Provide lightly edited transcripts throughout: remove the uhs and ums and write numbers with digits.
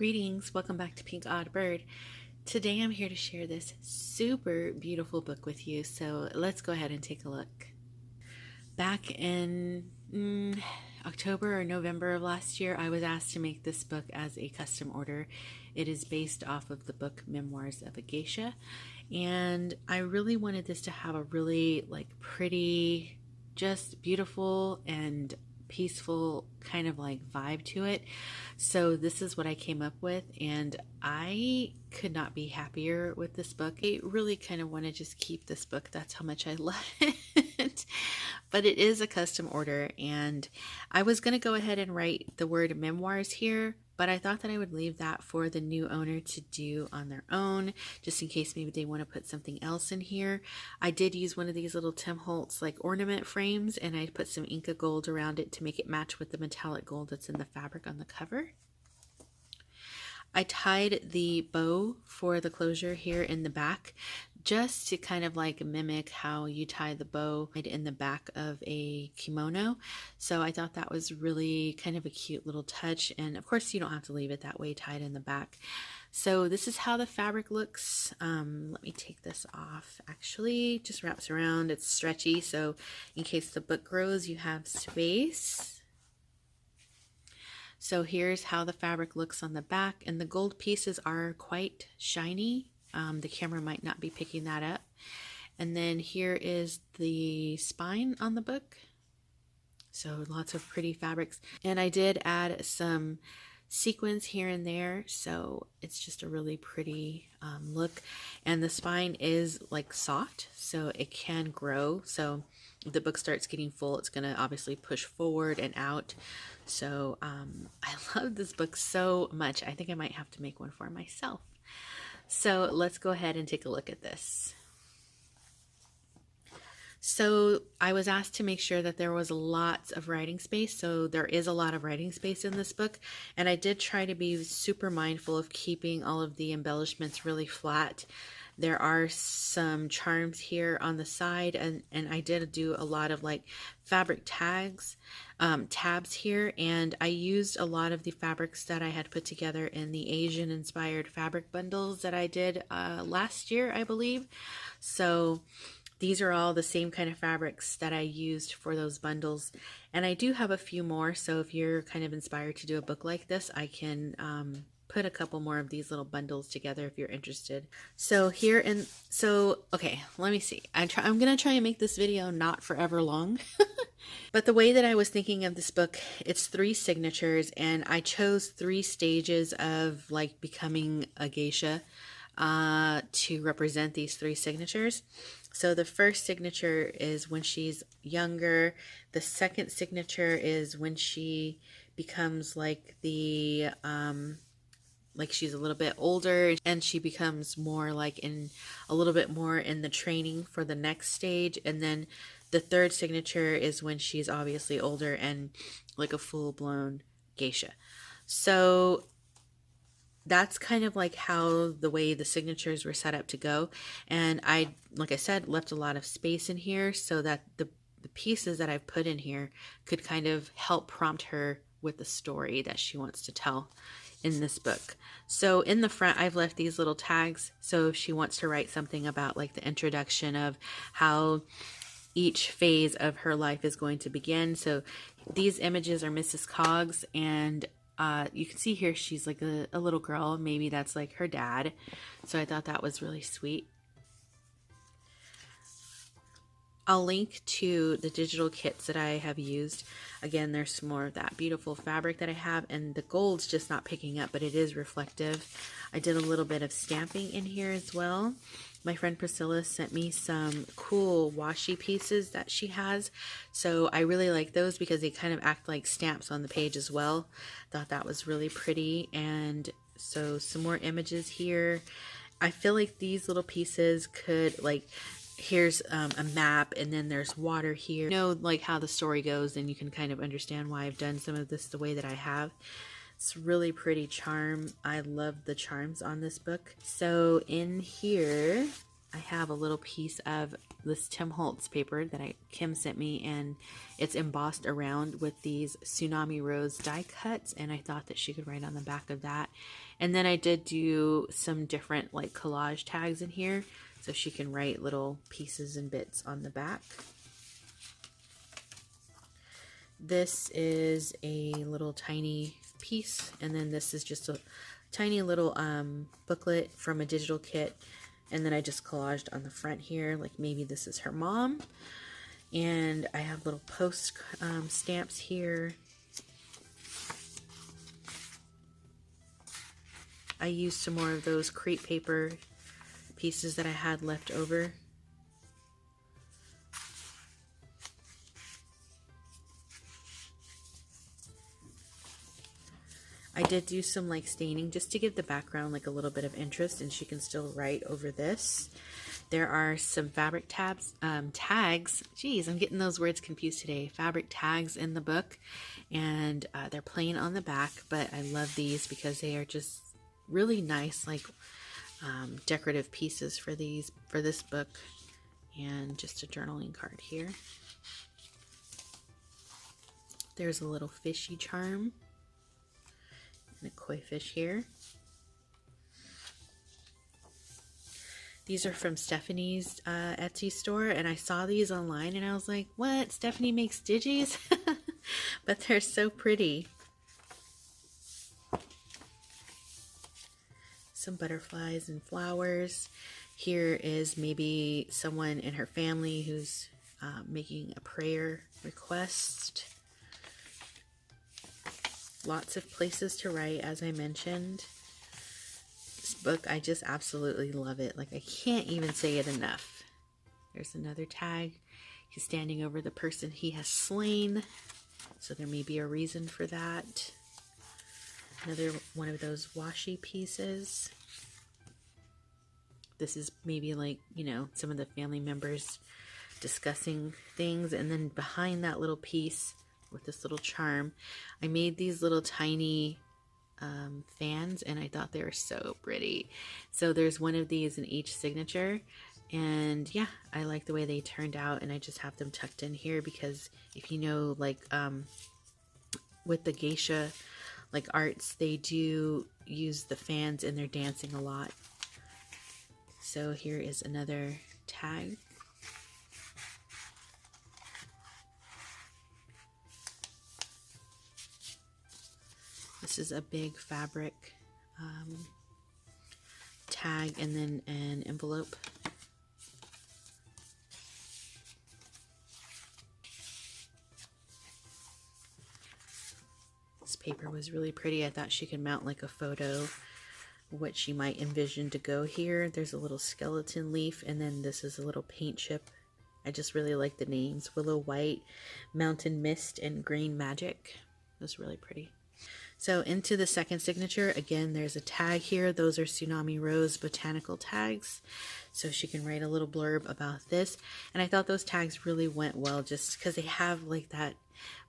Greetings, welcome back to PinkOddBird. Today I'm here to share this super beautiful book with you, so let's go ahead and take a look. Back in October or November of last year, I was asked to make this book as a custom order. It is based off of the book Memoirs of a Geisha, and I really wanted this to have a really pretty, just beautiful and peaceful kind of vibe to it. So this is what I came up with, and I could not be happier with this book. I really kind of want to just keep this book. That's how much I love it. But it is a custom order, and I was going to go ahead and write the word memoirs here, but I thought that I would leave that for the new owner to do on their own, just in case maybe they want to put something else in here. I did use one of these little Tim Holtz ornament frames, and I put some Inca gold around it to make it match with the metallic gold that's in the fabric on the cover. I tied the bow for the closure here in the back, just to kind of mimic how you tie the bow in the back of a kimono. So I thought that was really kind of a cute little touch, and of course you don't have to leave it that way tied in the back. So this is how the fabric looks. Let me take this off. Actually, just wraps around. It's stretchy, so in case the book grows, you have space. So here's how the fabric looks on the back, and the gold pieces are quite shiny. The camera might not be picking that up. And then here is the spine on the book. So lots of pretty fabrics. And I did add some sequins here and there, so it's just a really pretty look. And the spine is soft, so it can grow. So if the book starts getting full, it's going to obviously push forward and out. So I love this book so much. I think I might have to make one for myself. So let's go ahead and take a look at this. So I was asked to make sure that there was lots of writing space. So there is a lot of writing space in this book. And I did try to be super mindful of keeping all of the embellishments really flat. There are some charms here on the side, and I did do a lot of fabric tags, tabs here, and I used a lot of the fabrics that I had put together in the Asian inspired fabric bundles that I did last year, I believe. So these are all the same kind of fabrics that I used for those bundles, and I do have a few more, so if you're kind of inspired to do a book like this, I can put a couple more of these little bundles together if you're interested. So okay, let me see. I'm gonna try and make this video not forever long. But the way that I was thinking of this book, it's 3 signatures, and I chose 3 stages of becoming a geisha to represent these 3 signatures. So the first signature is when she's younger. The second signature is when she becomes she's a little bit older, and she becomes more a little bit more in the training for the next stage. And then the third signature is when she's obviously older and a full-blown geisha. So that's kind of how the way the signatures were set up to go. And I, like I said, left a lot of space in here so that the pieces that I've put in here could kind of help prompt her with the story that she wants to tell in this book. So in the front, I've left these little tags, so if she wants to write something about the introduction of how each phase of her life is going to begin. So these images are Mrs. Coggs, and you can see here she's a little girl. Maybe that's her dad. So I thought that was really sweet. I'll link to the digital kits that I have used. Again, there's some more of that beautiful fabric that I have, and the gold's just not picking up, but it is reflective. I did a little bit of stamping in here as well. My friend Priscilla sent me some cool washi pieces that she has, so I really like those because they kind of act like stamps on the page as well. Thought that was really pretty. And so some more images here. I feel like these little pieces could here's a map, and then there's water here. You know how the story goes, and you can kind of understand why I've done some of this the way that I have. It's really pretty charm. I love the charms on this book. So in here I have a little piece of this Tim Holtz paper that Kim sent me, and it's embossed around with these Tsunami Rose die cuts, and I thought that she could write on the back of that. And then I did do some different like collage tags in here, so she can write little pieces and bits on the back. This is a little tiny piece, and then this is just a tiny little booklet from a digital kit, and then I just collaged on the front here, like maybe this is her mom. And I have little post stamps here. I used some more of those crepe paper pieces that I had left over. I did do some like staining just to give the background like a little bit of interest, and she can still write over this. There are some fabric tags. Geez, I'm getting those words confused today. Fabric tags in the book, and they're plain on the back, but I love these because they are just really nice, like decorative pieces for this book. And just a journaling card here. There's a little fishy charm and a koi fish here. These are from Stephanie's Etsy store, and I saw these online and I was like, what? Stephanie makes digis? But they're so pretty. Some butterflies and flowers. Here is maybe someone in her family who's making a prayer request. Lots of places to write, as I mentioned. This book, I just absolutely love it. Like, I can't even say it enough. There's another tag. He's standing over the person he has slain, so there may be a reason for that. Another one of those washi pieces. This is maybe like, you know, some of the family members discussing things. And then behind that little piece with this little charm, I made these little tiny fans, and I thought they were so pretty. So there's one of these in each signature, and yeah, I like the way they turned out, and I just have them tucked in here because if you know, like with the Geisha like arts, they do use the fans in their dancing a lot. So here is another tag. This is a big fabric tag, and then an envelope. This paper was really pretty. I thought she could mount like a photo, what she might envision to go here. There's a little skeleton leaf, and then this is a little paint chip. I just really like the names. Willow White, Mountain Mist, and Green Magic. It was really pretty. So into the second signature, again, there's a tag here. Those are Tsunami Rose botanical tags. So she can write a little blurb about this. And I thought those tags really went well just because they have like that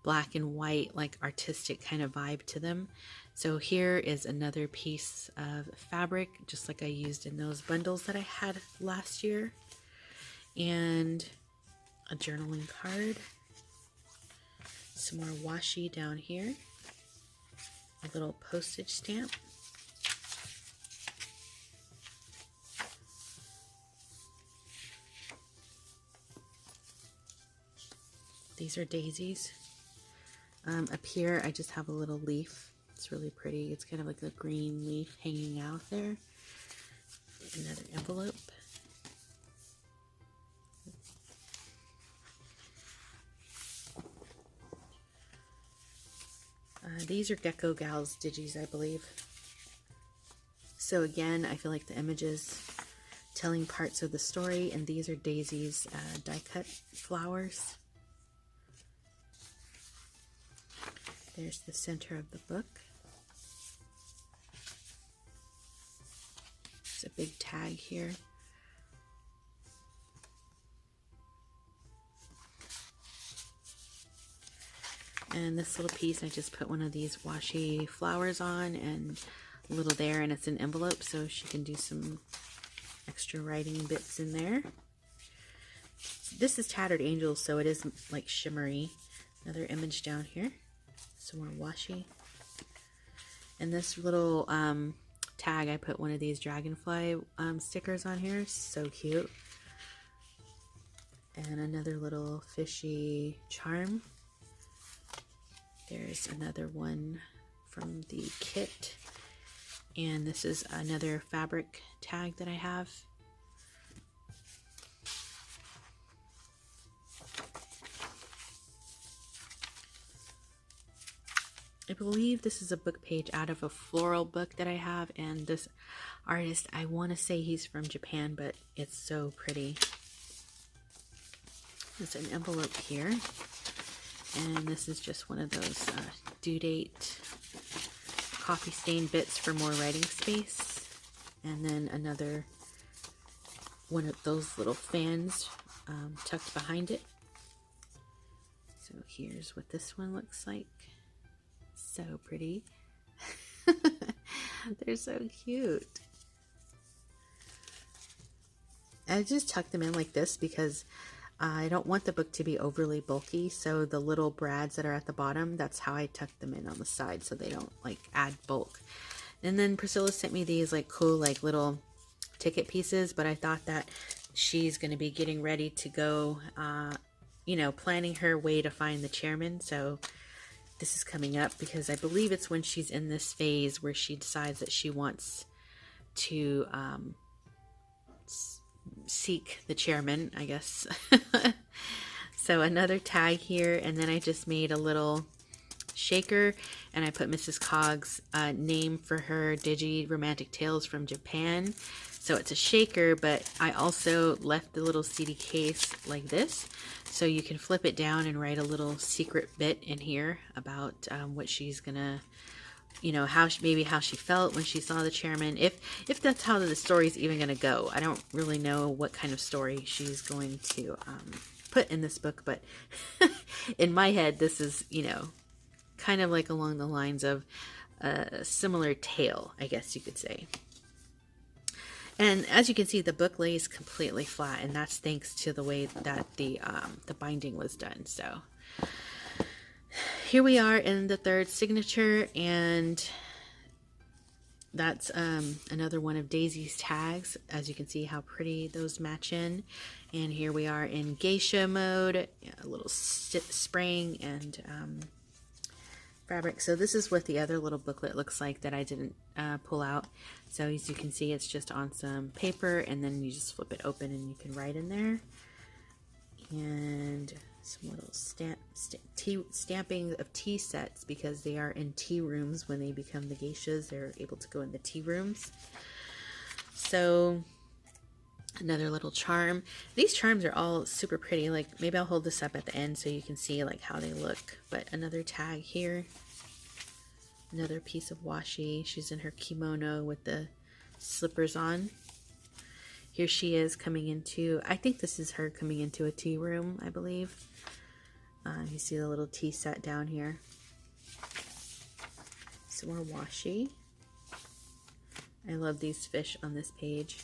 black and white, like artistic kind of vibe to them. So here is another piece of fabric, just like I used in those bundles that I had last year. And a journaling card. Some more washi down here. A little postage stamp. These are daisies. Up here I just have a little leaf. It's really pretty. It's kind of like a green leaf hanging out there. Another envelope. These are GeckoGalz digis, I believe. So again, I feel like the images telling parts of the story, and these are Daisy's die-cut flowers. There's the center of the book. There's a big tag here. And this little piece, I just put one of these washi flowers on and a little there, and it's an envelope, so she can do some extra extra writing bits in there. This is Tattered Angels, so it is like shimmery. Another image down here. Some more washi. And this little tag, I put one of these dragonfly stickers on here. So cute. And another little fishy charm. There's another one from the kit. And this is another fabric tag that I have. I believe this is a book page out of a floral book that I have, and this artist, I want to say he's from Japan, but it's so pretty. There's an envelope here, and this is just one of those due date coffee stain bits for more writing space, and then another one of those little fans tucked behind it. So here's what this one looks like. So pretty. They're so cute. I just tuck them in like this because I don't want the book to be overly bulky, so the little brads that are at the bottom, that's how I tuck them in on the side so they don't like add bulk. And then Priscilla sent me these like cool like little ticket pieces, but I thought that she's going to be getting ready to go, you know, planning her way to find the chairman, so this is coming up because I believe it's when she's in this phase where she decides that she wants to seek the chairman, I guess. So another tag here, and then I just made a little shaker, and I put Mrs. Cog's name for her Digi Romantic Tales from Japan. So it's a shaker, but I also left the little CD case like this, so you can flip it down and write a little secret bit in here about what she's gonna, you know, maybe how she felt when she saw the chairman, if that's how the story's even gonna go. I don't really know what kind of story she's going to put in this book, but in my head, this is, you know, kind of like along the lines of a similar tale, I guess you could say. And as you can see, the book lays completely flat, and that's thanks to the way that the binding was done. So here we are in the third signature, and that's another one of Daisy's tags. As you can see how pretty those match in. And here we are in Geisha mode, a little spraying and fabric. So this is what the other little booklet looks like that I didn't pull out. So as you can see, it's just on some paper, and then you just flip it open and you can write in there. And some little stamping of tea sets, because they are in tea rooms. When they become the geishas, they're able to go in the tea rooms. So another little charm. These charms are all super pretty. Like, maybe I'll hold this up at the end so you can see like how they look. But another tag here. Another piece of washi. She's in her kimono with the slippers on. Here she is coming into, I think this is her coming into a tea room, I believe. You see the little tea set down here. Some more washi. I love these fish on this page.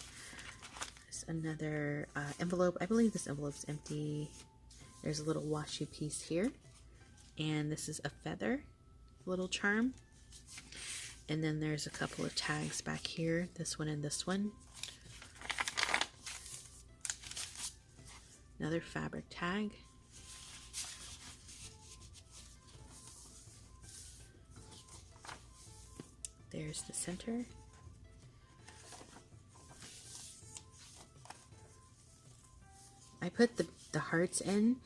There's another envelope. I believe this envelope's empty. There's a little washi piece here. And this is a feather little charm. And then there's a couple of tags back here. This one and this one. Another fabric tag. There's the center. I put the hearts in.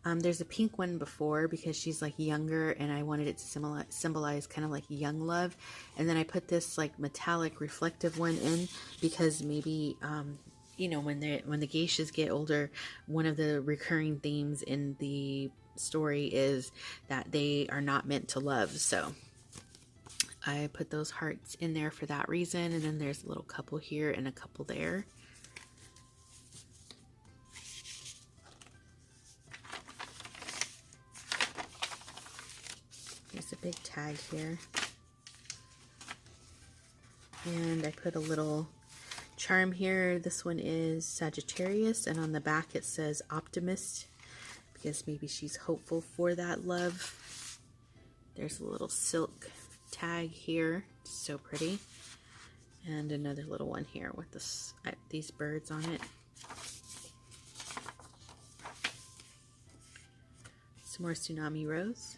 There's a pink one before because she's like younger, and I wanted it to symbolize kind of like young love. And then I put this like metallic reflective one in because maybe you know, when the geishas get older, one of the recurring themes in the story is that they are not meant to love. So I put those hearts in there for that reason. And then there's a little couple here and a couple there. There's a big tag here. And I put a little charm here. This one is Sagittarius, and on the back it says Optimist, because maybe she's hopeful for that love. There's a little silk tag here, so pretty, and another little one here with this, these birds on it. Some more Tsunami Rose.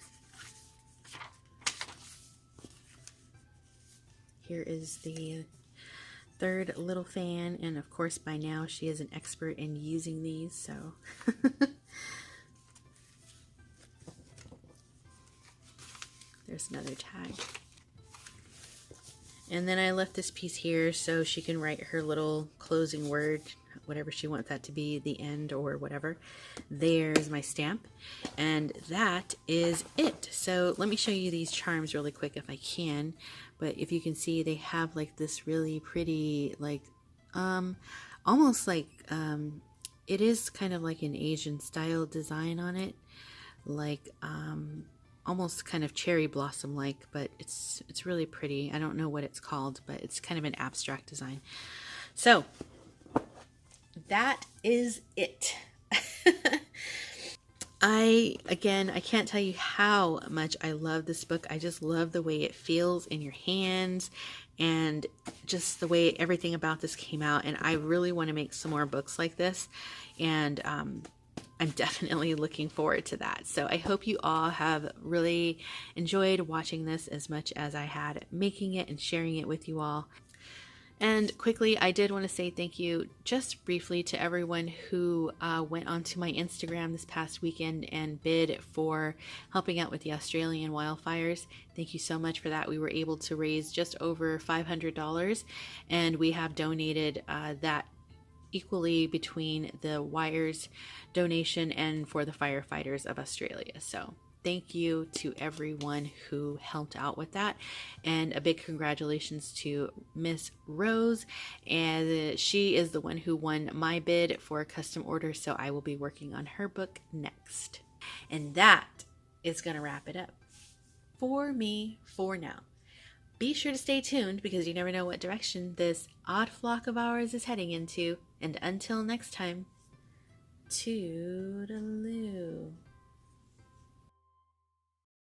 Here is the third little fan, and of course by now she is an expert in using these, so there's another tag. And then I left this piece here so she can write her little closing word, whatever she wants that to be, the end or whatever. There's my stamp, and that is it. So let me show you these charms really quick if I can. But if you can see, they have like this really pretty, like almost like it is kind of like an Asian style design on it, like almost kind of cherry blossom like, but it's really pretty. I don't know what it's called, but it's kind of an abstract design. So that is it. I can't tell you how much I love this book. I just love the way it feels in your hands, and just the way everything about this came out. And I really want to make some more books like this, and I'm definitely looking forward to that. So I hope you all have really enjoyed watching this as much as I had making it and sharing it with you all. And quickly, I did want to say thank you just briefly to everyone who went onto my Instagram this past weekend and bid for helping out with the Australian wildfires. Thank you so much for that. We were able to raise just over $500, and we have donated that equally between the wires donation and for the firefighters of Australia. So thank you to everyone who helped out with that, and a big congratulations to Miss Rose, and she is the one who won my bid for a custom order, so I will be working on her book next. And that is going to wrap it up for me for now. Be sure to stay tuned, because you never know what direction this odd flock of ours is heading into. And until next time, toodaloo.